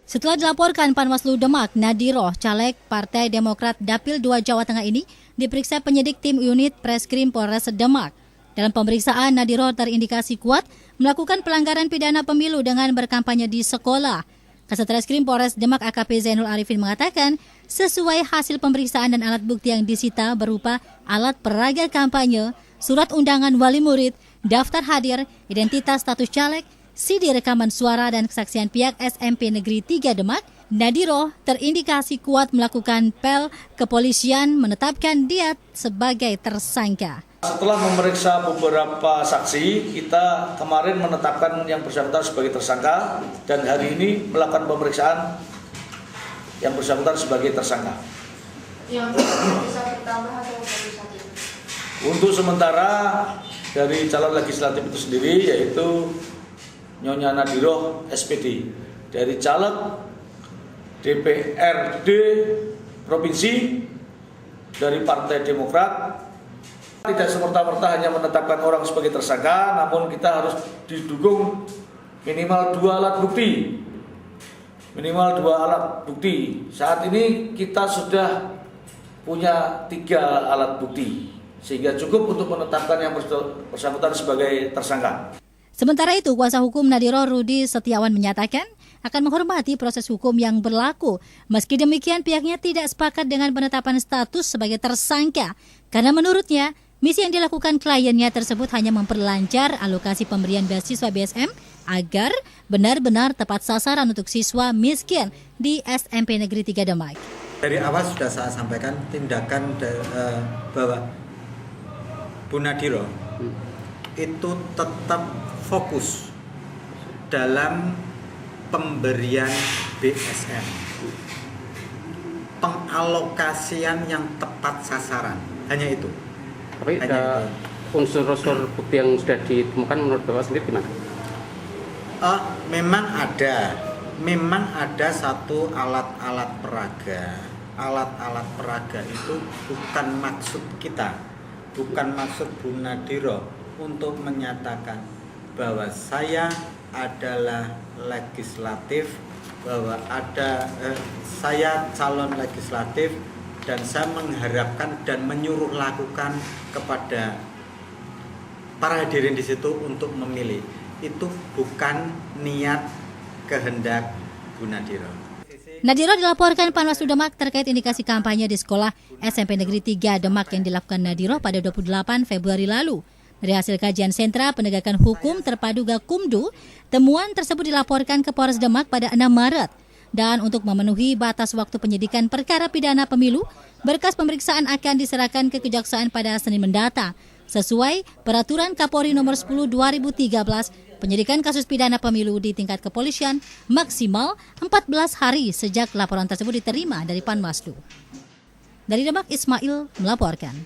Setelah dilaporkan Panwaslu Demak, Nadiroh, caleg Partai Demokrat Dapil 2 Jawa Tengah ini diperiksa penyidik tim unit Preskrim Polres Demak. Dalam pemeriksaan, Nadiroh terindikasi kuat melakukan pelanggaran pidana pemilu dengan berkampanye di sekolah. Kasat Reskrim Polres Demak AKP Zainul Arifin mengatakan, sesuai hasil pemeriksaan dan alat bukti yang disita berupa alat peraga kampanye, surat undangan wali murid, daftar hadir, identitas status caleg, CD rekaman suara dan kesaksian pihak SMP Negeri 3 Demak, Nadiroh terindikasi kuat melakukan pel kepolisian menetapkan dia sebagai tersangka. Setelah memeriksa beberapa saksi, kita kemarin menetapkan yang bersangkutan sebagai tersangka dan hari ini melakukan pemeriksaan yang bersangkutan sebagai tersangka. Yang bisa ditambah atau bisa Untuk sementara dari calon legislatif itu sendiri yaitu Nyonya Nadiroh SPD dari caleg DPRD Provinsi dari Partai Demokrat. Tidak semerta-merta hanya menetapkan orang sebagai tersangka, namun kita harus didukung minimal 2 alat bukti. Minimal 2 alat bukti. Saat ini kita sudah punya 3 alat bukti, sehingga cukup untuk menetapkan yang bersangkutan sebagai tersangka. Sementara itu, kuasa hukum Nadiroh Rudi Setiawan menyatakan akan menghormati proses hukum yang berlaku. Meski demikian, pihaknya tidak sepakat dengan penetapan status sebagai tersangka, karena menurutnya misi yang dilakukan kliennya tersebut hanya memperlancar alokasi pemberian beasiswa BSM agar benar-benar tepat sasaran untuk siswa miskin di SMP Negeri 3 Demak. Dari awal sudah saya sampaikan tindakan bahwa Bu Nadiroh itu tetap fokus dalam pemberian BSM, pengalokasian yang tepat sasaran, hanya itu. Tapi ada unsur-unsur bukti yang sudah ditemukan menurut Bapak sendiri gimana? Memang ada satu alat-alat peraga. Alat-alat peraga itu bukan maksud kita, bukan maksud Bu Nadiroh untuk menyatakan bahwa saya adalah legislatif, bahwa saya calon legislatif, dan saya mengharapkan dan menyuruh lakukan kepada para hadirin di situ untuk memilih. Itu bukan niat kehendak Bu Nadiroh. Nadiroh dilaporkan Panwaslu Demak terkait indikasi kampanye di sekolah SMP Negeri 3 Demak yang dilakukan Nadiroh pada 28 Februari lalu. Dari hasil kajian Sentra Penegakan Hukum Terpadu Gakumdu, temuan tersebut dilaporkan ke Polres Demak pada 6 Maret. Dan untuk memenuhi batas waktu penyidikan perkara pidana pemilu, berkas pemeriksaan akan diserahkan ke Kejaksaan pada Senin mendatang. Sesuai Peraturan Kapolri Nomor 10 2013, penyidikan kasus pidana pemilu di tingkat kepolisian maksimal 14 hari sejak laporan tersebut diterima dari Panwaslu. Dari Demak, Ismail melaporkan.